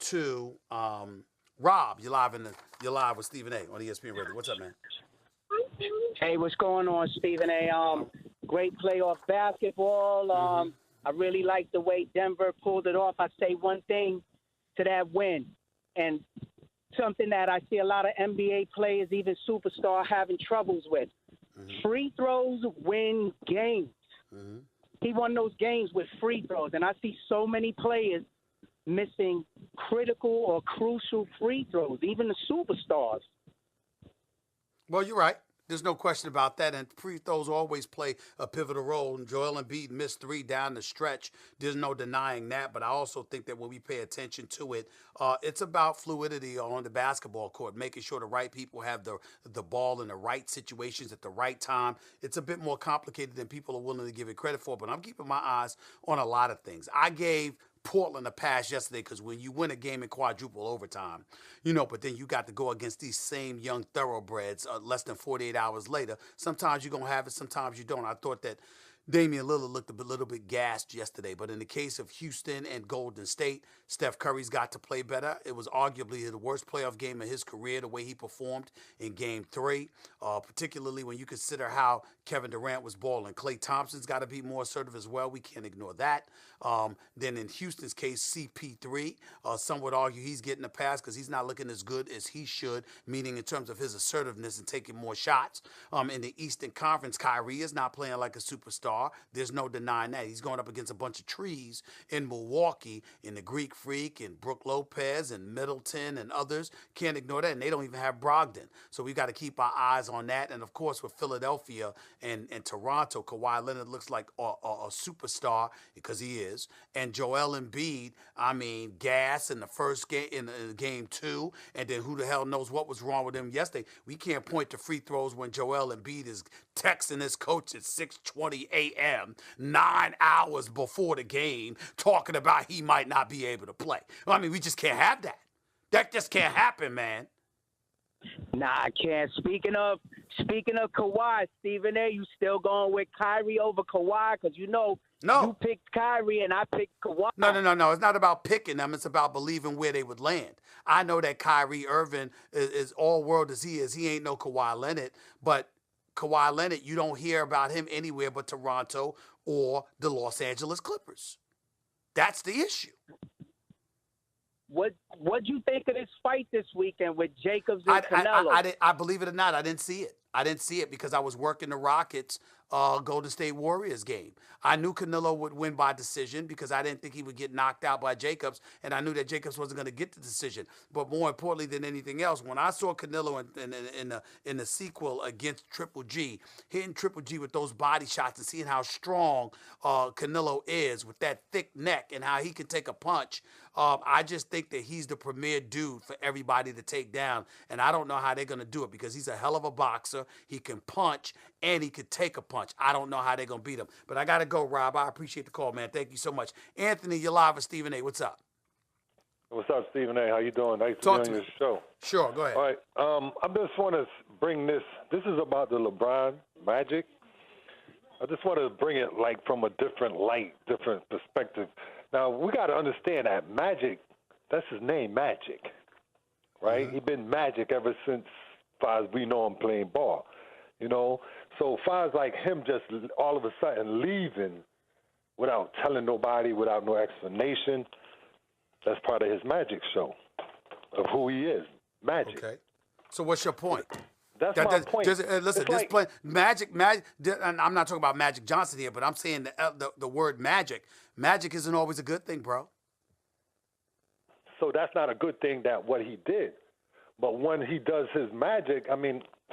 to Rob. You're live with Stephen A. on ESPN Radio. What's up, man? Hey, what's going on, Stephen A? Great playoff basketball. I really like the way Denver pulled it off. I say one thing to that win, and something that I see a lot of NBA players, even superstar, having troubles with. Free throws win games. He won those games with free throws, and I see so many players missing critical or crucial free throws, even the superstars. Well, you're right. There's no question about that, and free throws always play a pivotal role. And Joel Embiid missed 3 down the stretch. There's no denying that, but I also think that when we pay attention to it, it's about fluidity on the basketball court, making sure the right people have the ball in the right situations at the right time. It's a bit more complicated than people are willing to give it credit for, but I'm keeping my eyes on a lot of things. I gave Portland a pass yesterday because when you win a game in quadruple overtime, but then you got to go against these same young thoroughbreds less than 48 hours later. Sometimes you're going to have it, sometimes you don't. I thought that Damian Lillard looked a little bit gassed yesterday, but in the case of Houston and Golden State, Steph Curry's got to play better. It was arguably the worst playoff game of his career, the way he performed in Game 3, particularly when you consider how Kevin Durant was balling. Klay Thompson's got to be more assertive as well. We can't ignore that. Then in Houston's case, CP3, some would argue he's getting a pass because he's not looking as good as he should, meaning in terms of his assertiveness and taking more shots. In the Eastern Conference, Kyrie is not playing like a superstar. There's no denying that. He's going up against a bunch of trees in Milwaukee, in the Greek Freak, and Brook Lopez, and Middleton, and others. Can't ignore that, and they don't even have Brogdon. So we've got to keep our eyes on that. And, of course, with Philadelphia and Toronto, Kawhi Leonard looks like a superstar because he is. And Joel Embiid, gas in the first game, in Game 2, and then who the hell knows what was wrong with him yesterday. We can't point to free throws when Joel Embiid is texting his coach at 6:20 a.m., 9 hours before the game, talking about he might not be able to play. We just can't have that. That just can't happen, man. Nah, I can't. Speaking of Kawhi, Stephen A., you still going with Kyrie over Kawhi? Because No. You picked Kyrie and I picked Kawhi. No. It's not about picking them. It's about believing where they would land. I know that Kyrie Irving is all world as he is. He ain't no Kawhi Leonard, but Kawhi Leonard, you don't hear about him anywhere but Toronto or the Los Angeles Clippers. That's the issue. What'd you think of this fight this weekend with Jacobs and Canelo? I believe it or not, I didn't see it. I didn't see it because I was working the Rockets Golden State Warriors game. I knew Canelo would win by decision because I didn't think he would get knocked out by Jacobs, and I knew that Jacobs wasn't going to get the decision. But more importantly than anything else, when I saw Canelo in the sequel against Triple G, hitting Triple G with those body shots and seeing how strong Canelo is with that thick neck and how he can take a punch, I just think that he's the premier dude for everybody to take down, and I don't know how they're going to do it because he's a hell of a boxer. He can punch, and he could take a punch. I don't know how they're going to beat him. But I got to go, Rob. I appreciate the call, man. Thank you so much. Anthony, you're live with Stephen A. What's up? What's up, Stephen A.? How you doing? Nice to be on your show. Sure, go ahead. All right. I just want to bring this. This is about the LeBron Magic. I just want to bring it from a different light, different perspective. Now, we got to understand that Magic, that's his name, Magic, right? He's been Magic ever since far as we know him playing ball, So far as like him just all of a sudden leaving without telling nobody, without no explanation, that's part of his Magic show of who he is, Magic. Okay. So what's your point? That's my point. Listen, Magic, and I'm not talking about Magic Johnson here, but I'm saying the word Magic. Magic isn't always a good thing, bro. So that's not a good thing that what he did. But when he does his magic,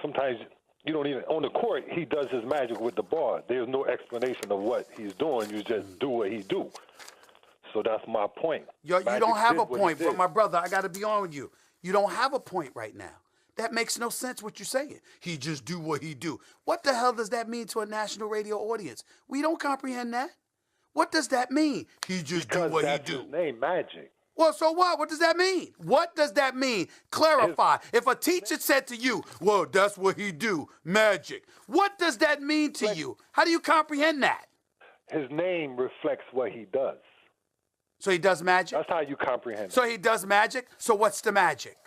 sometimes you don't even, on the court, he does his magic with the ball. There's no explanation of what he's doing. You just do what he do. So that's my point. You don't have a point, but my brother, I got to be on with you. You don't have a point right now. That makes no sense what you're saying. He just do what he do. What the hell does that mean to a national radio audience? We don't comprehend that. What does that mean? He just do what he do. Because that's his name, Magic. Well, so what? What does that mean? What does that mean? Clarify. If a teacher said to you, well, that's what he do, Magic, what does that mean to you? How do you comprehend that? His name reflects what he does. So he does magic? That's how you comprehend it. So he does magic? So what's the magic?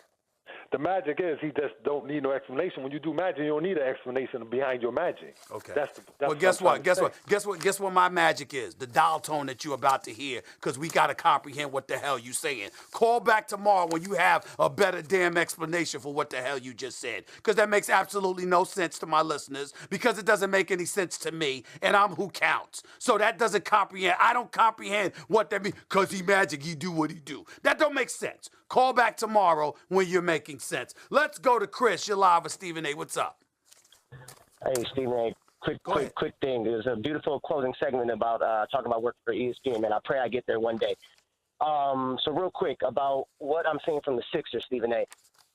The magic is he just don't need no explanation. When you do magic, you don't need an explanation behind your magic. Okay. That's well, guess what my magic is? The dial tone that you're about to hear, because we got to comprehend what the hell you saying. Call back tomorrow when you have a better damn explanation for what the hell you just said, because that makes absolutely no sense to my listeners, because it doesn't make any sense to me, and I'm who counts. So that doesn't comprehend. I don't comprehend what that means, because he magic, he do what he do. That don't make sense. Call back tomorrow when you're making sense. Let's go to Chris. You're live with Stephen A. What's up? Hey, Stephen A. Quick thing. It was a beautiful closing segment about talking about working for ESPN, man. I pray I get there one day. So real quick about what I'm seeing from the Sixers, Stephen A.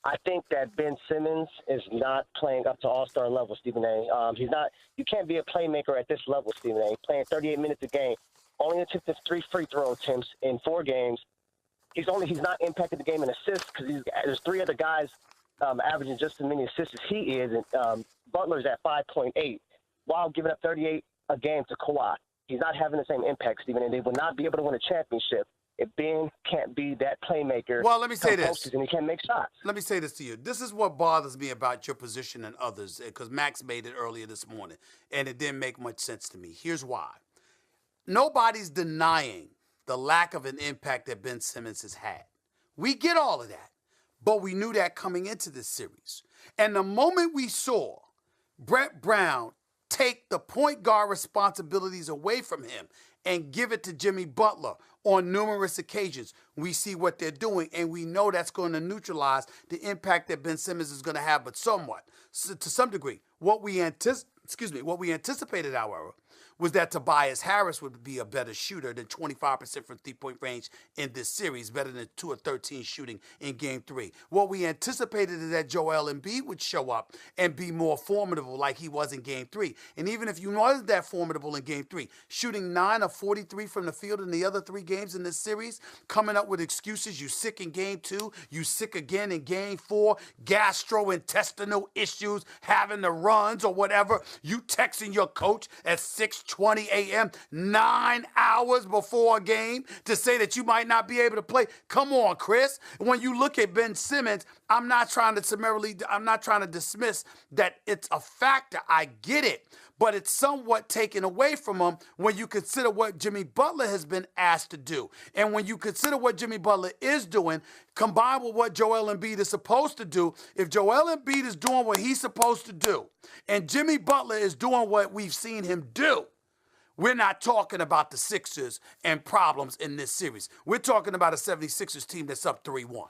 I think that Ben Simmons is not playing up to all-star level, Stephen A. He's not. You can't be a playmaker at this level, Stephen A. Playing 38 minutes a game, only attempted 3 free throw attempts in 4 games. He's not impacted the game in assists because there's 3 other guys averaging just as many assists as he is, and Butler's at 5.8 while giving up 38 a game to Kawhi. He's not having the same impact, Stephen, and they will not be able to win a championship if Ben can't be that playmaker. Well, let me say this. And he can't make shots. Let me say this to you. This is what bothers me about your position and others, because Max made it earlier this morning, and it didn't make much sense to me. Here's why. Nobody's denying the lack of an impact that Ben Simmons has had. We get all of that, but we knew that coming into this series. And the moment we saw Brett Brown take the point guard responsibilities away from him and give it to Jimmy Butler on numerous occasions, we see what they're doing, and we know that's going to neutralize the impact that Ben Simmons is going to have, but somewhat, to some degree. What we anticipated, however, was that Tobias Harris would be a better shooter than 25% from three-point range in this series, better than 2 of 13 shooting in Game 3. What we anticipated is that Joel Embiid would show up and be more formidable like he was in Game 3. And even if he wasn't that formidable in Game 3, shooting 9 of 43 from the field in the other 3 games in this series, coming up with excuses, you sick in Game 2, you sick again in Game 4, gastrointestinal issues, having the runs or whatever, you texting your coach at 6:20 a.m., 9 hours before a game to say that you might not be able to play. Come on, Chris. When you look at Ben Simmons, I'm not trying to dismiss that it's a factor. I get it. But it's somewhat taken away from him when you consider what Jimmy Butler has been asked to do. And when you consider what Jimmy Butler is doing, combined with what Joel Embiid is supposed to do, if Joel Embiid is doing what he's supposed to do, and Jimmy Butler is doing what we've seen him do, we're not talking about the Sixers and problems in this series. We're talking about a 76ers team that's up 3-1.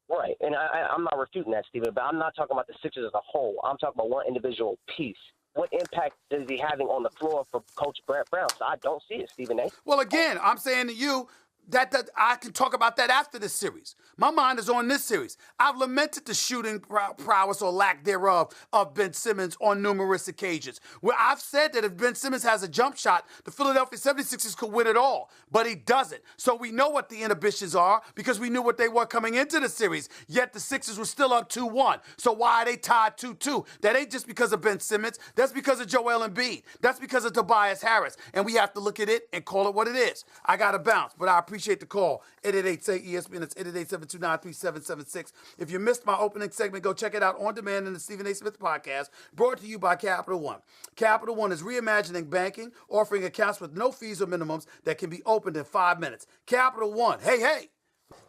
Right, and I'm not refuting that, Stephen, but I'm not talking about the Sixers as a whole. I'm talking about one individual piece. What impact is he having on the floor for Coach Brett Brown? So I don't see it, Stephen A. Well, again, I'm saying to you that I can talk about that after this series. My mind is on this series. I've lamented the shooting prowess or lack thereof of Ben Simmons on numerous occasions, where I've said that if Ben Simmons has a jump shot, the Philadelphia 76ers could win it all, but he doesn't. So we know what the inhibitions are because we knew what they were coming into the series, yet the Sixers were still up 2-1. So why are they tied 2-2? That ain't just because of Ben Simmons. That's because of Joel Embiid. That's because of Tobias Harris. And we have to look at it and call it what it is. I got to bounce, but I appreciate the call. 888-SAY-ESPN. It's 888-729-3776. If you missed my opening segment, go check it out on demand in the Stephen A. Smith podcast, brought to you by Capital One. Capital One is reimagining banking, offering accounts with no fees or minimums that can be opened in 5 minutes. Capital One. Hey, hey.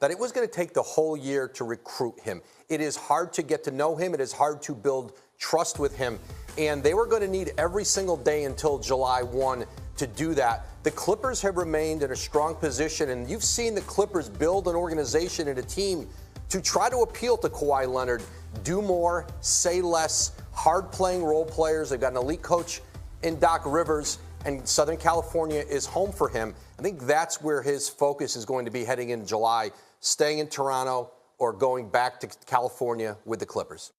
That it was going to take the whole year to recruit him. It is hard to get to know him. It is hard to build trust with him. And they were going to need every single day until July 1 to do that. The Clippers have remained in a strong position, and you've seen the Clippers build an organization and a team to try to appeal to Kawhi Leonard, do more, say less, hard-playing role players. They've got an elite coach in Doc Rivers, and Southern California is home for him. I think that's where his focus is going to be heading in July, staying in Toronto or going back to California with the Clippers.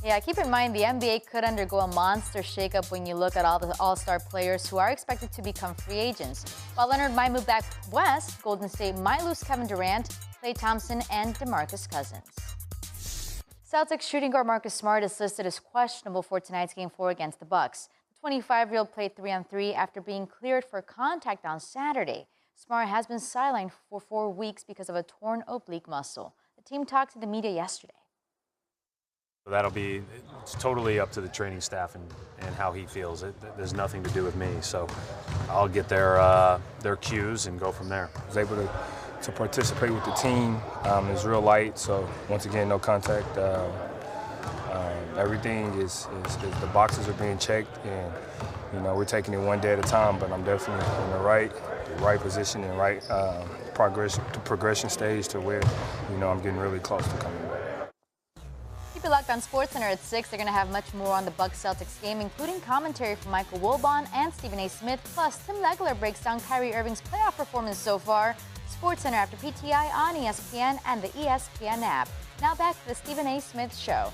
Yeah, keep in mind the NBA could undergo a monster shakeup when you look at all the all-star players who are expected to become free agents. While Leonard might move back west, Golden State might lose Kevin Durant, Klay Thompson, and DeMarcus Cousins. Celtics shooting guard Marcus Smart is listed as questionable for tonight's Game 4 against the Bucks. The 25-year-old played 3-on-3 after being cleared for contact on Saturday. Smart has been sidelined for 4 weeks because of a torn oblique muscle. The team talked to the media yesterday. It's totally up to the training staff and how he feels. There's nothing to do with me. So I'll get their cues and go from there. I was able to participate with the team. It was real light, so once again, no contact. Everything is the boxes are being checked, and we're taking it one day at a time. But I'm definitely in the right position and right progression stage to where I'm getting really close to coming back. Keep it locked on SportsCenter at 6. They're going to have much more on the Bucks-Celtics game, including commentary from Michael Wilbon and Stephen A. Smith. Plus, Tim Legler breaks down Kyrie Irving's playoff performance so far. SportsCenter after PTI on ESPN and the ESPN app. Now back to the Stephen A. Smith Show.